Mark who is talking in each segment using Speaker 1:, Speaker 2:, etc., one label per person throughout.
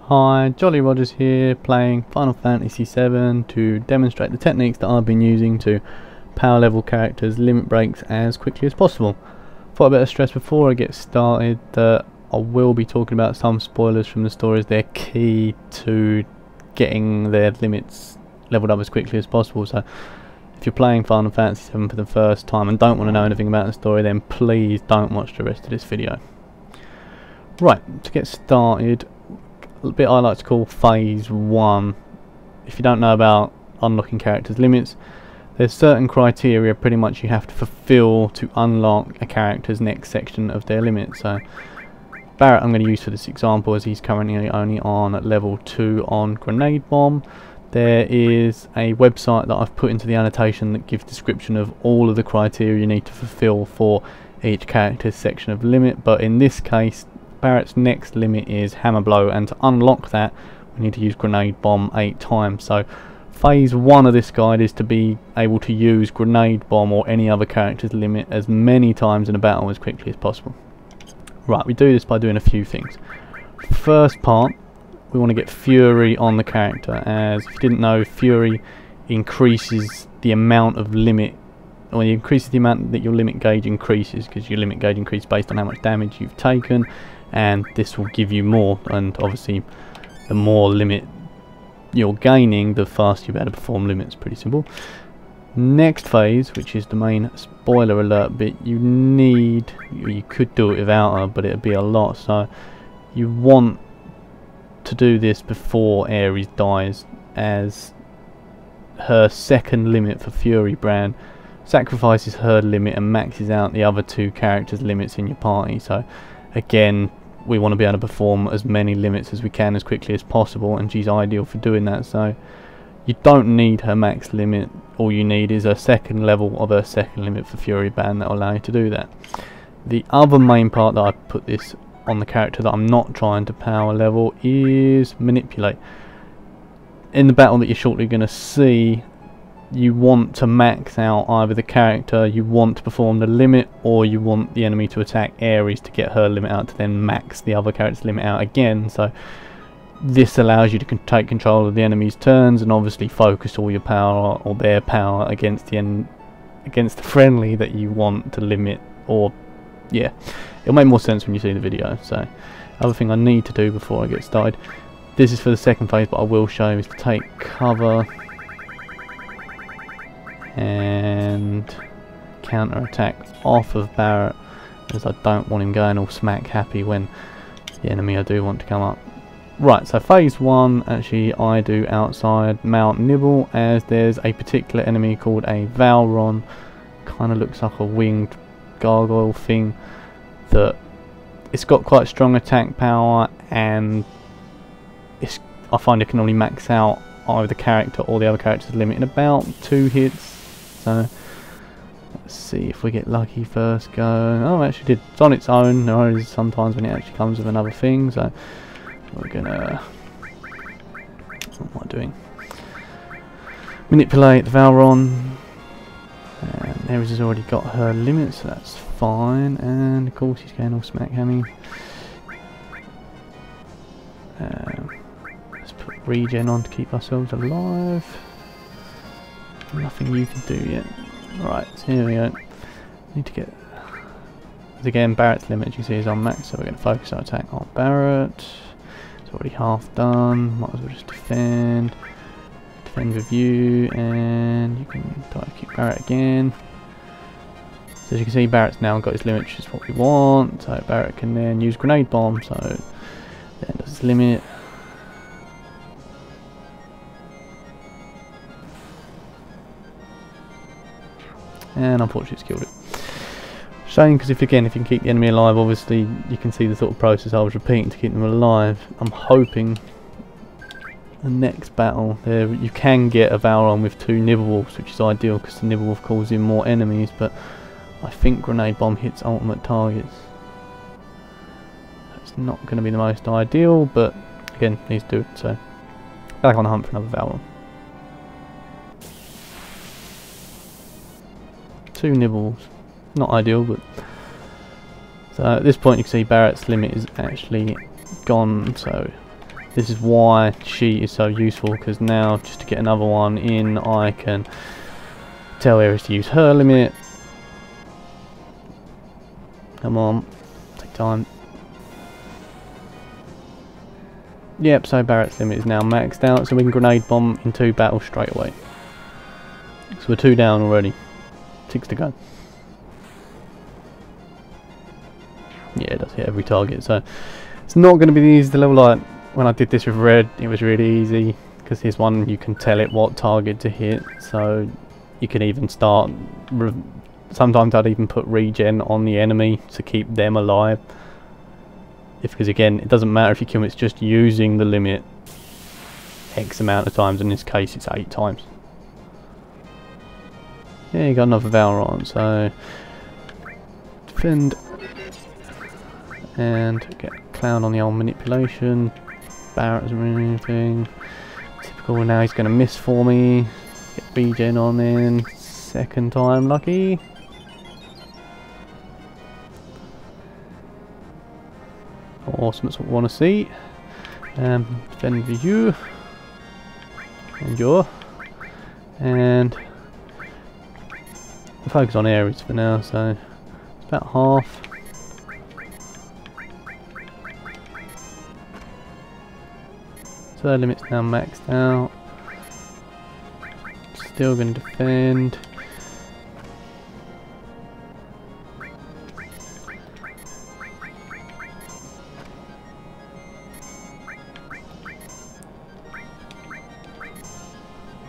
Speaker 1: Hi, Jolly Rogers here, playing Final Fantasy VII to demonstrate the techniques that I've been using to power level characters' limit breaks as quickly as possible. Thought I'd better stress before I get started that I will be talking about some spoilers from the stories. They're key to getting their limits leveled up as quickly as possible, so if you're playing Final Fantasy VII for the first time and don't want to know anything about the story, then please don't watch the rest of this video. Right, to get started, a bit I like to call phase 1. If you don't know about unlocking characters' limits, there's certain criteria pretty much you have to fulfill to unlock a character's next section of their limit. So Barrett I'm going to use for this example, as he's currently only on level 2 on Grenade Bomb. There is a website that I've put into the annotation that gives description of all of the criteria you need to fulfill for each character's section of limit, but in this case Barrett's next limit is Hammer Blow, and to unlock that we need to use Grenade Bomb 8 times. So phase 1 of this guide is to be able to use Grenade Bomb or any other character's limit as many times in a battle as quickly as possible. Right, we do this by doing a few things. First part, we want to get Fury on the character, as if you didn't know, Fury increases the amount of limit, or it increases the amount that your limit gauge increases, because your limit gauge increases based on how much damage you've taken, and this will give you more, and obviously the more limit you're gaining, the faster you'll be able to perform limits. Pretty simple. Next phase, which is the main spoiler alert bit, you could do it without her, but it'd be a lot, so you want to do this before Ares dies, as her second limit for Fury Brand sacrifices her limit and maxes out the other two characters' limits in your party. So again, we want to be able to perform as many limits as we can as quickly as possible, and she's ideal for doing that. So you don't need her max limit, all you need is a second level of her second limit for Fury Band that will allow you to do that. The other main part that I put this on the character that I'm not trying to power level is Manipulate. In the battle that you're shortly going to see, you want to max out either the character you want to perform the limit, or you want the enemy to attack Ares to get her limit out to then max the other character's limit out again. So this allows you to take control of the enemy's turns and obviously focus all your power or their power against the friendly that you want to limit. Or yeah, it'll make more sense when you see the video. So other thing I need to do before I get started, this is for the second phase, but I will show you, is to take cover and counter attack off of Barrett, as I don't want him going all smack happy when the enemy I do want to come up. Right, so phase 1 actually I do outside Mount Nibble, as there's a particular enemy called a Valron, kind of looks like a winged gargoyle thing, that it's got quite strong attack power, and I find it can only max out either the character or the other character's limit in about 2 hits. So let's see if we get lucky first go. Oh, it actually did. It's on its own. There is sometimes when it actually comes with another thing. So we're gonna, what am I doing? Manipulate the Valron. And Ares has already got her limit, so that's fine. And of course he's going all smack hammy. Let's put regen on to keep ourselves alive. Nothing you can do yet. Alright, so here we go. Need to get, as again, Barrett's limit, as you see, is on max, so we're going to focus our attack on Barrett. It's already half done. Might as well just defend with you, and you can dive kick Barrett again. So as you can see, Barrett's now got his limit, which is what we want. So Barrett can then use Grenade Bomb, so then does his limit. And unfortunately it's killed it. Shame, because if you can keep the enemy alive, obviously you can see the sort of process I was repeating to keep them alive. I'm hoping the next battle there you can get a Valron with 2 Nibblewolves, which is ideal because the Nibblewolf calls in more enemies, but I think Grenade Bomb hits ultimate targets. It's not going to be the most ideal, but again, needs to do it. So back on the hunt for another Valron. 2 Nibbles, not ideal, but so at this point you can see Barrett's limit is actually gone, so This is why Cheat is so useful, because now just to get another one in, I can tell Ares to use her limit. Come on, take time. Yep, so Barrett's limit is now maxed out, so we can grenade bomb in 2 battles straight away. So we're 2 down already. 6 to go. Yeah, it does hit every target, so it's not going to be easy to level. Like when I did this with red, it was really easy, because here's one you can tell it what target to hit, so you can even start. Sometimes I'd even put regen on the enemy to keep them alive. Because again, it doesn't matter if you kill them, it's just using the limit X amount of times. In this case, it's 8 times. Yeah, you got another Valorant, so defend and get Cloud on the old manipulation. Barrett's moving. Typical. Now he's going to miss for me. Get regen on then. Second time lucky. Awesome, that's what we want to see. Defend with you. And you. And we'll focus on Ares for now, so it's about half. So the limit's now maxed out. Still going to defend.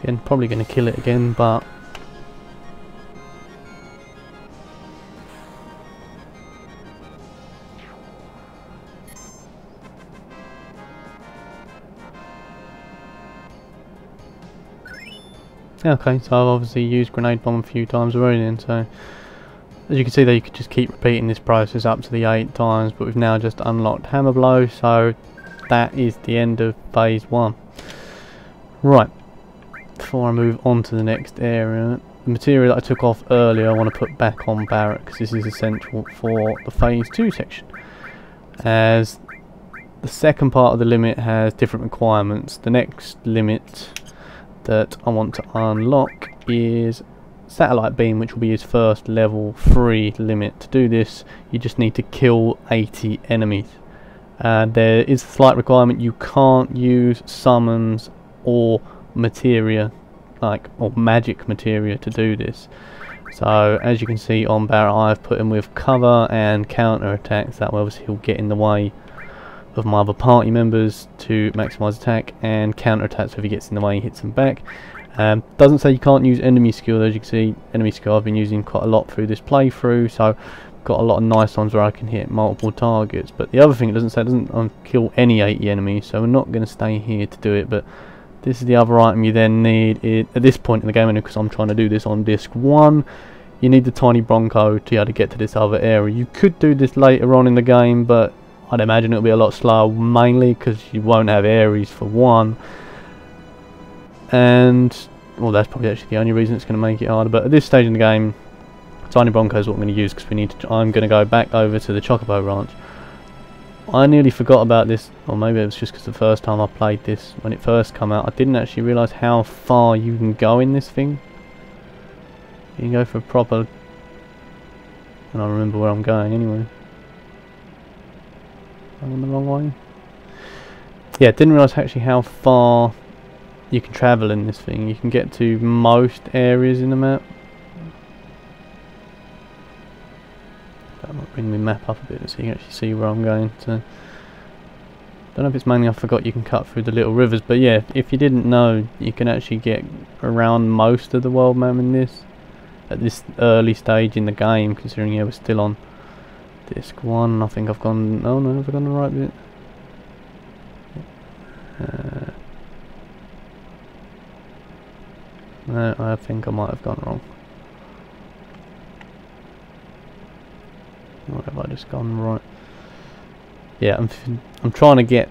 Speaker 1: Again, probably going to kill it again, but okay, so I've obviously used grenade bomb a few times already then, so as you can see there, you could just keep repeating this process up to the 8 times, but we've now just unlocked hammer blow, so that is the end of phase 1. Right, before I move on to the next area, the material that I took off earlier I want to put back on Barrett, because this is essential for the phase 2 section, as the second part of the limit has different requirements. The next limit that I want to unlock is Satellite Beam, which will be his first level 3 limit. To do this, you just need to kill 80 enemies. There is a slight requirement: you can't use summons or materia, or magic materia, to do this. So as you can see on Barrett, I've put him with cover and counter attacks. That way obviously he'll get in the way of my other party members to maximise attack, and counter attacks, so if he gets in the way he hits them back. Doesn't say you can't use enemy skill. As you can see, enemy skill I've been using quite a lot through this playthrough, so got a lot of nice ones where I can hit multiple targets. But the other thing it doesn't say, it doesn't kill any 80 enemies, so we're not going to stay here to do it. But this is the other item you then need at this point in the game, because I'm trying to do this on disc 1. You need the tiny Bronco to be able to get to this other area. You could do this later on in the game, but I'd imagine it'll be a lot slower, mainly because you won't have Ares for 1. And, well, that's probably actually the only reason it's going to make it harder. But at this stage in the game, Tiny Bronco is what I'm going to use, because I'm going to go back over to the Chocobo Ranch. I nearly forgot about this, or maybe it was just because the first time I played this, when it first came out, I didn't actually realise how far you can go in this thing. You can go for a proper... and I remember where I'm going anyway. I'm on the wrong way. Yeah, didn't realise actually how far you can travel in this thing. You can get to most areas in the map. That might bring the map up a bit so you can actually see where I'm going to. Don't know if it's mainly I forgot you can cut through the little rivers, but yeah, if you didn't know, you can actually get around most of the world map in this at this early stage in the game, considering we're still on disc 1. I think I've gone... oh no, have I gone the right bit? No, I think I might have gone wrong. Or have I just gone right? Yeah, I'm trying to get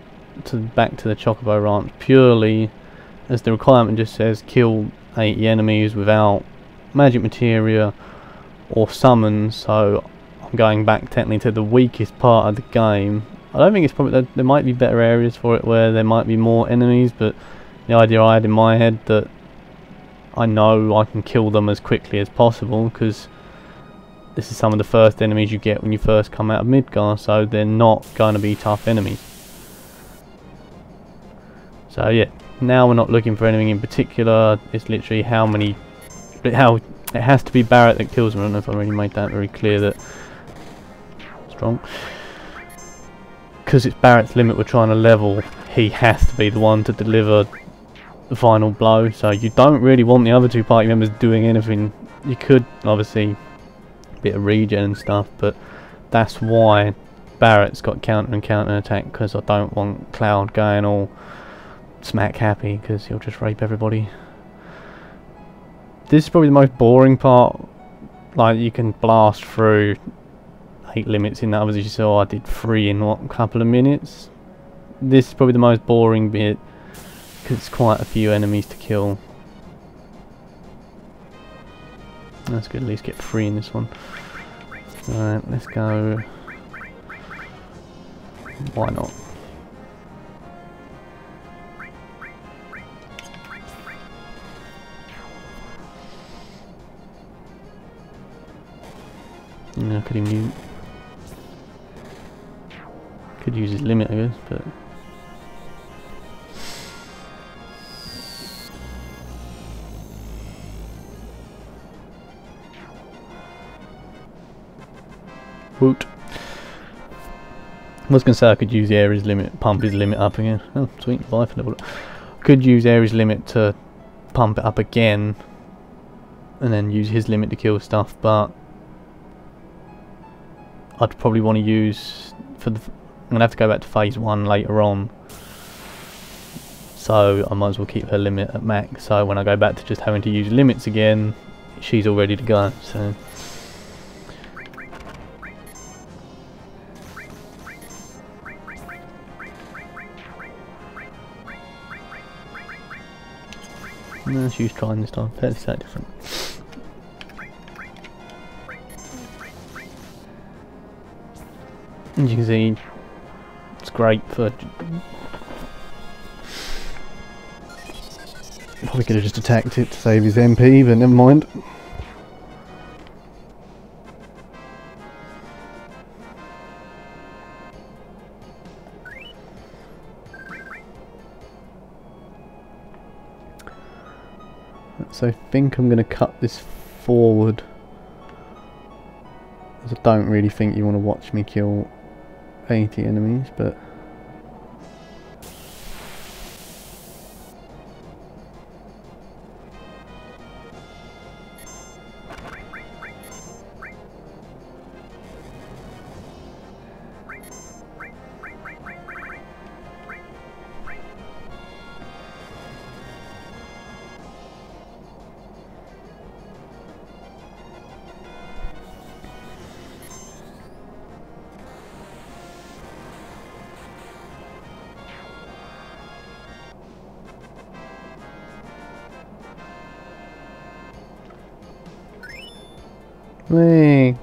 Speaker 1: back to the Chocobo Ranch purely as the requirement just says kill 80 enemies without magic materia or summons, so I'm going back technically to the weakest part of the game, I don't think it's probably, there might be better areas for it where there might be more enemies, but the idea I had in my head that I know I can kill them as quickly as possible, because this is some of the first enemies you get when you first come out of Midgar, so they're not going to be tough enemies. So yeah, now we're not looking for anything in particular, it's literally how it has to be Barret that kills them. I don't know if I already made that very clear, that strong. Because it's Barret's limit we're trying to level, he has to be the one to deliver the final blow, so you don't really want the other two party members doing anything. You could obviously a bit of regen and stuff, but that's why Barret's got counter and counter attack, because I don't want Cloud going all smack happy, because he'll just rape everybody. This is probably the most boring part. Like, you can blast through 8 limits in that, as you saw I did 3 in what, a couple of minutes. This is probably the most boring bit, because it's quite a few enemies to kill. That's good, at least get 3 in this one. Alright, let's go. Why not? Yeah, could use his limit, I guess, but woot. I was going to say I could use the Ares limit, pump his limit up again. Oh, sweet, life level. Could use Ares limit to pump it up again, and then use his limit to kill stuff, but I'd probably want to use for the. I'm gonna have to go back to phase 1 later on, so I might as well keep her limit at max. So when I go back to just having to use limits again, she's all ready to go. So. No, she's trying this time. Fairly so different. As you can see, it's great for. Probably could have just attacked it to save his MP, but never mind. So I think I'm going to cut this forward, as I don't really think you want to watch me kill 80 enemies, but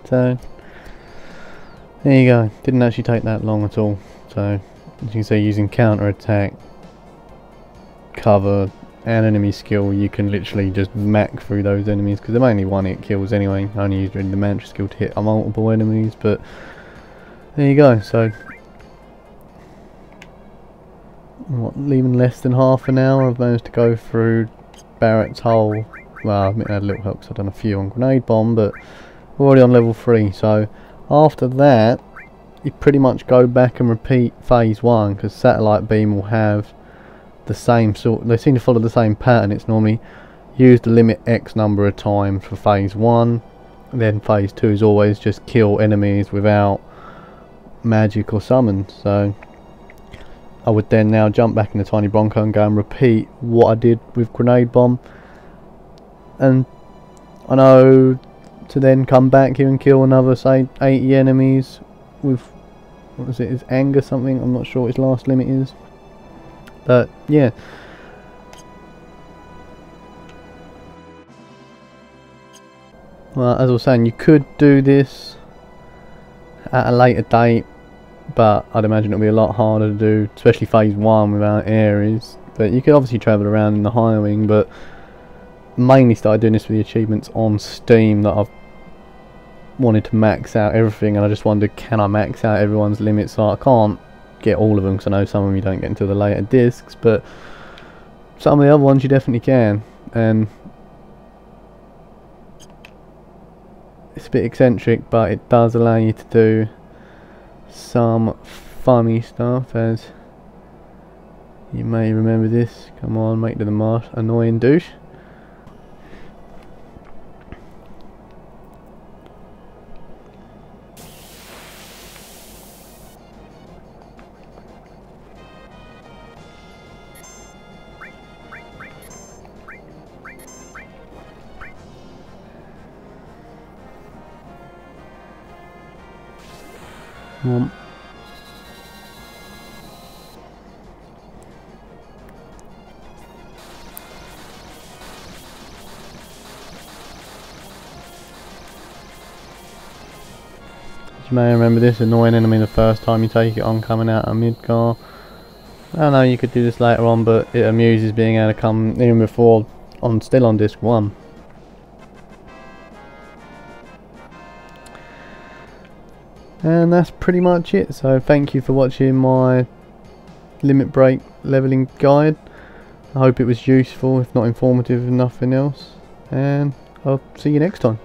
Speaker 1: so there you go. Didn't actually take that long at all. So as you can see, using counter attack, cover and enemy skill, you can literally just mac through those enemies, because they're mainly one hit kills anyway. I only used really the mantra skill to hit multiple enemies, but there you go. So what, leaving less than half an hour, I've managed to go through Barret's whole. Well, I admit I had a little help because I've done a few on Grenade Bomb, but we're already on level 3, so after that you pretty much go back and repeat phase 1, because Satellite Beam will have the same sort, they seem to follow the same pattern. It's normally use the limit X number of times for phase 1, and then phase 2 is always just kill enemies without magic or summons. So I would then now jump back in the Tiny Bronco and go and repeat what I did with Grenade Bomb, and I know to then come back here and kill another, say, 80 enemies with, what was it, his anger something, I'm not sure what his last limit is, but yeah. Well, as I was saying, you could do this at a later date but I'd imagine it'll be a lot harder to do, especially phase 1 without areas. But you could obviously travel around in the high wing, but mainly started doing this for the achievements on Steam, that I've wanted to max out everything, and I just wondered, can I max out everyone's limits? So I can't get all of them, because I know some of them you don't get until the later discs, but some of the other ones you definitely can. And it's a bit eccentric, but it does allow you to do some funny stuff, as you may remember this. Come on, make the most annoying douche. Come on. You may remember this annoying enemy the first time you take it on, coming out of Midgar. I know you could do this later on, but it amuses being able to come in before, still on disc 1. And that's pretty much it. So thank you for watching my limit break leveling guide. I hope it was useful, if not informative, if nothing else, and I'll see you next time.